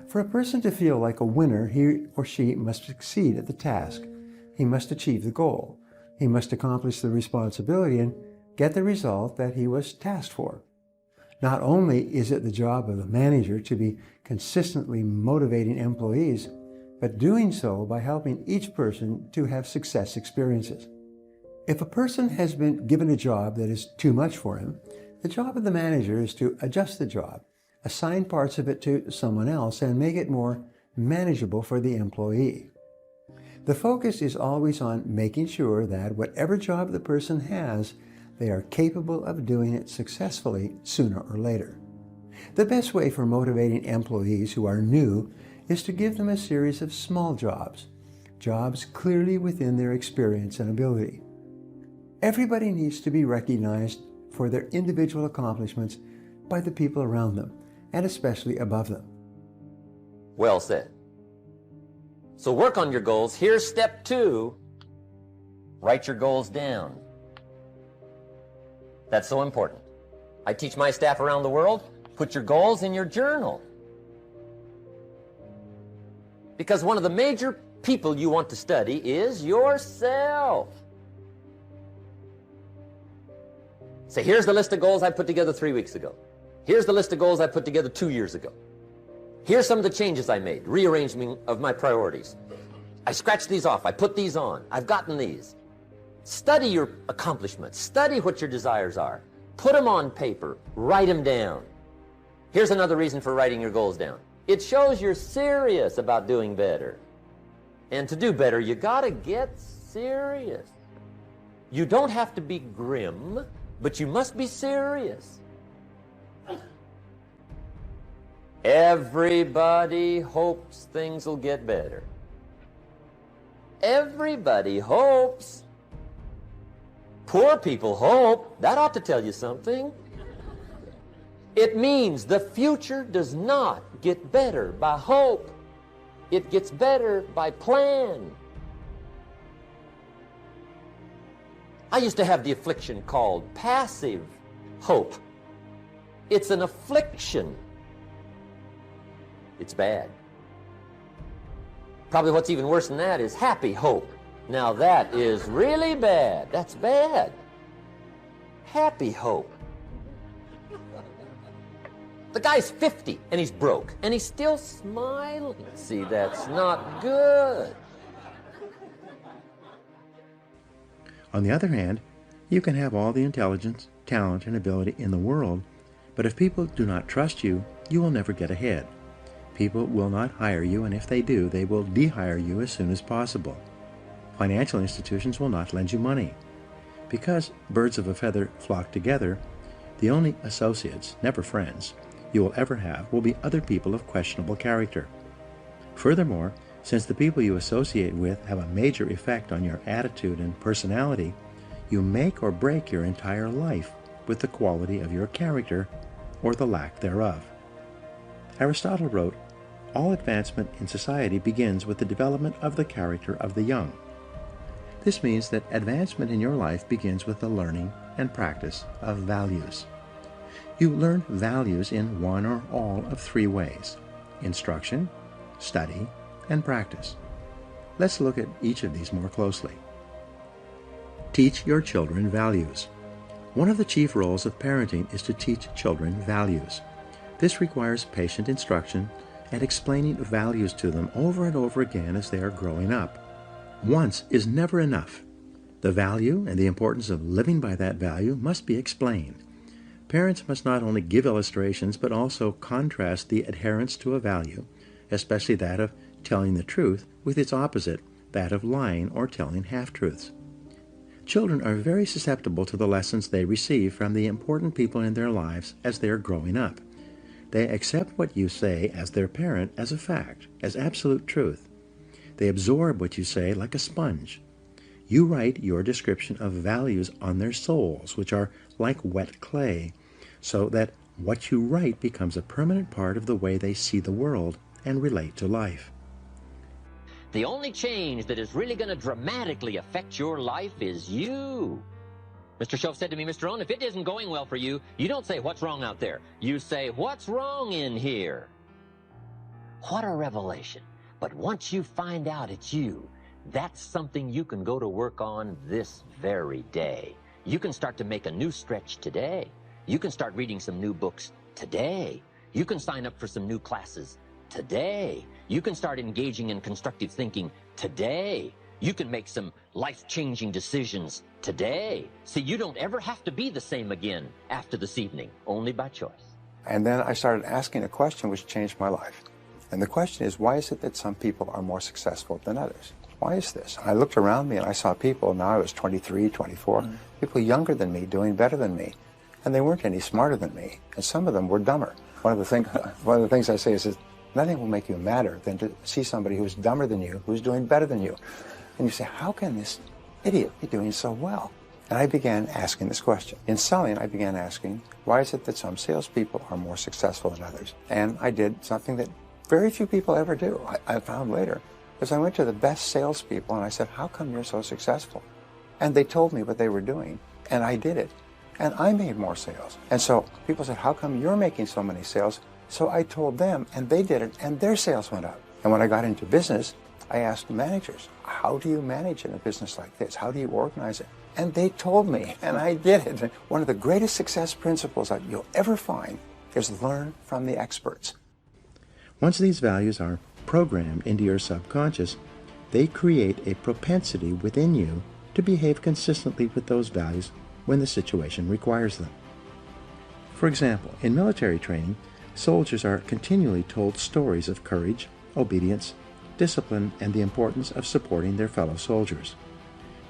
For a person to feel like a winner, he or she must succeed at the task. He must achieve the goal. He must accomplish the responsibility and get the result that he was tasked for. Not only is it the job of the manager to be consistently motivating employees, but doing so by helping each person to have success experiences. If a person has been given a job that is too much for him, the job of the manager is to adjust the job, assign parts of it to someone else, and make it more manageable for the employee. The focus is always on making sure that whatever job the person has, they are capable of doing it successfully sooner or later. The best way for motivating employees who are new is to give them a series of small jobs, jobs clearly within their experience and ability. Everybody needs to be recognized for their individual accomplishments by the people around them, and especially above them. Well said. So work on your goals. Here's step 2. Write your goals down. That's so important. I teach my staff around the world, put your goals in your journal. Because one of the major people you want to study is yourself. Say, here's the list of goals I put together 3 weeks ago. Here's the list of goals I put together 2 years ago. Here's some of the changes I made, rearrangement of my priorities. I scratched these off, I put these on, I've gotten these. Study your accomplishments, study what your desires are. Put them on paper, write them down. Here's another reason for writing your goals down. It shows you're serious about doing better. And to do better, you gotta get serious. You don't have to be grim, but you must be serious. Everybody hopes things will get better. Everybody hopes. Poor people hope. That ought to tell you something. It means the future does not get better by hope. It gets better by plan. I used to have the affliction called passive hope. It's an affliction. It's bad. Probably what's even worse than that is happy hope. Now that is really bad. That's bad. Happy hope. The guy's 50 and he's broke and he's still smiling. See, that's not good. On the other hand, you can have all the intelligence, talent, and ability in the world, but if people do not trust you, you will never get ahead. People will not hire you, and if they do, they will de-hire you as soon as possible. Financial institutions will not lend you money. Because birds of a feather flock together, the only associates, never friends, you will ever have will be other people of questionable character. Furthermore, since the people you associate with have a major effect on your attitude and personality, you make or break your entire life with the quality of your character or the lack thereof. Aristotle wrote, "All advancement in society begins with the development of the character of the young." This means that advancement in your life begins with the learning and practice of values. You learn values in one or all of 3 ways: instruction, study, and practice. Let's look at each of these more closely. Teach your children values. One of the chief roles of parenting is to teach children values. This requires patient instruction and explaining values to them over and over again as they are growing up. Once is never enough. The value and the importance of living by that value must be explained. Parents must not only give illustrations but also contrast the adherence to a value, especially that of telling the truth, with its opposite, that of lying or telling half-truths. Children are very susceptible to the lessons they receive from the important people in their lives as they are growing up. They accept what you say as their parent as a fact, as absolute truth. They absorb what you say like a sponge. You write your description of values on their souls, which are like wet clay, so that what you write becomes a permanent part of the way they see the world and relate to life. The only change that is really going to dramatically affect your life is you. Mr. Shoaff said to me, Mr. Rohn, if it isn't going well for you, you don't say, what's wrong out there? You say, what's wrong in here? What a revelation. But once you find out it's you, that's something you can go to work on this very day. You can start to make a new stretch today. You can start reading some new books today. You can sign up for some new classes today. You can start engaging in constructive thinking today. You can make some life-changing decisions today. See, you don't ever have to be the same again after this evening, only by choice. And then I started asking a question which changed my life. And the question is, why is it that some people are more successful than others? Why is this? I looked around me and I saw people, now I was 23, 24, people younger than me doing better than me. And they weren't any smarter than me. And some of them were dumber. One of the things I say is that nothing will make you madder than to see somebody who's dumber than you, who's doing better than you. And you say, how can this idiot be doing so well? And I began asking this question. In selling, I began asking, why is it that some salespeople are more successful than others? And I did something that very few people ever do, I found later, is I went to the best salespeople and I said, how come you're so successful? And they told me what they were doing, and I did it. And I made more sales. And so people said, how come you're making so many sales? So I told them, and they did it, and their sales went up. And when I got into business, I asked managers, how do you manage in a business like this? How do you organize it? And they told me, and I did it. One of the greatest success principles that you'll ever find is learn from the experts. Once these values are programmed into your subconscious, they create a propensity within you to behave consistently with those values when the situation requires them. For example, in military training, soldiers are continually told stories of courage, obedience, discipline, and the importance of supporting their fellow soldiers.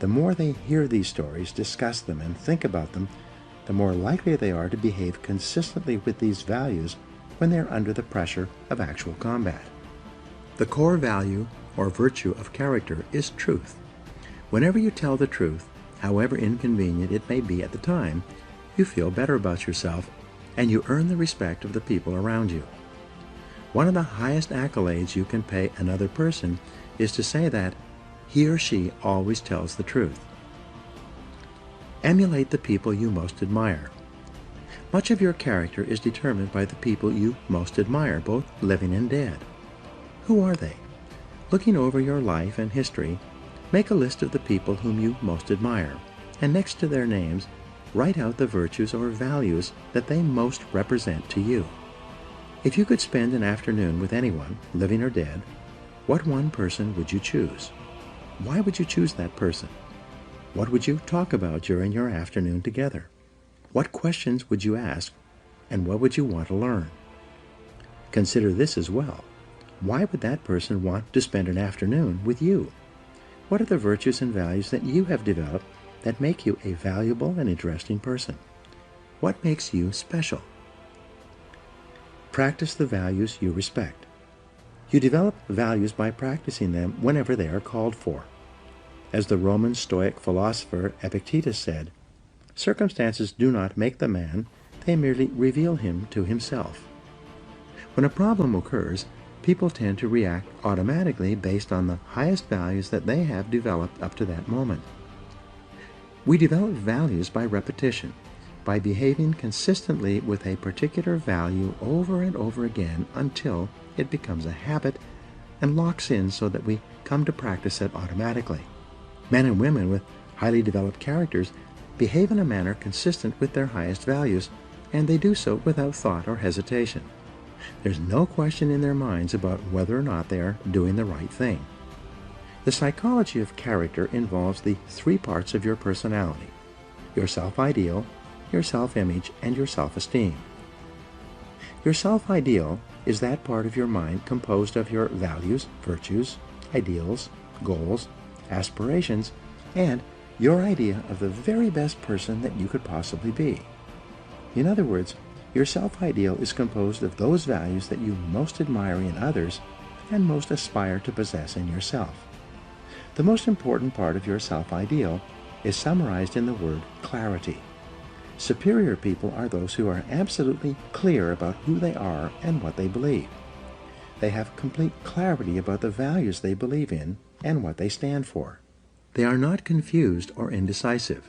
The more they hear these stories, discuss them, and think about them, the more likely they are to behave consistently with these values when they are under the pressure of actual combat. The core value or virtue of character is truth. Whenever you tell the truth, however inconvenient it may be at the time, you feel better about yourself and you earn the respect of the people around you. One of the highest accolades you can pay another person is to say that he or she always tells the truth. Emulate the people you most admire. Much of your character is determined by the people you most admire, both living and dead. Who are they? Looking over your life and history, make a list of the people whom you most admire, and next to their names, write out the virtues or values that they most represent to you. If you could spend an afternoon with anyone, living or dead, what one person would you choose? Why would you choose that person? What would you talk about during your afternoon together? What questions would you ask, and what would you want to learn? Consider this as well. Why would that person want to spend an afternoon with you? What are the virtues and values that you have developed that make you a valuable and interesting person? What makes you special? Practice the values you respect. You develop values by practicing them whenever they are called for. As the Roman Stoic philosopher Epictetus said, circumstances do not make the man, they merely reveal him to himself. When a problem occurs, people tend to react automatically based on the highest values that they have developed up to that moment. We develop values by repetition, by behaving consistently with a particular value over and over again until it becomes a habit and locks in so that we come to practice it automatically. Men and women with highly developed characters behave in a manner consistent with their highest values, and they do so without thought or hesitation. There's no question in their minds about whether or not they are doing the right thing. The psychology of character involves the three parts of your personality: your self-ideal, your self-image, and your self-esteem. Your self-ideal is that part of your mind composed of your values, virtues, ideals, goals, aspirations, and your idea of the very best person that you could possibly be. In other words, your self-ideal is composed of those values that you most admire in others and most aspire to possess in yourself. The most important part of your self-ideal is summarized in the word clarity. Superior people are those who are absolutely clear about who they are and what they believe. They have complete clarity about the values they believe in and what they stand for. They are not confused or indecisive.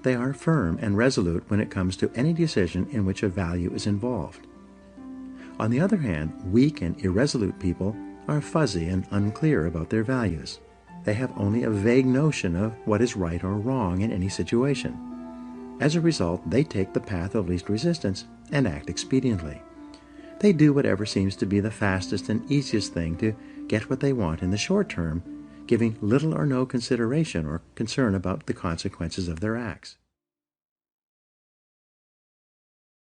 They are firm and resolute when it comes to any decision in which a value is involved. On the other hand, weak and irresolute people are fuzzy and unclear about their values. They have only a vague notion of what is right or wrong in any situation. As a result, they take the path of least resistance and act expediently. They do whatever seems to be the fastest and easiest thing to get what they want in the short term, giving little or no consideration or concern about the consequences of their acts.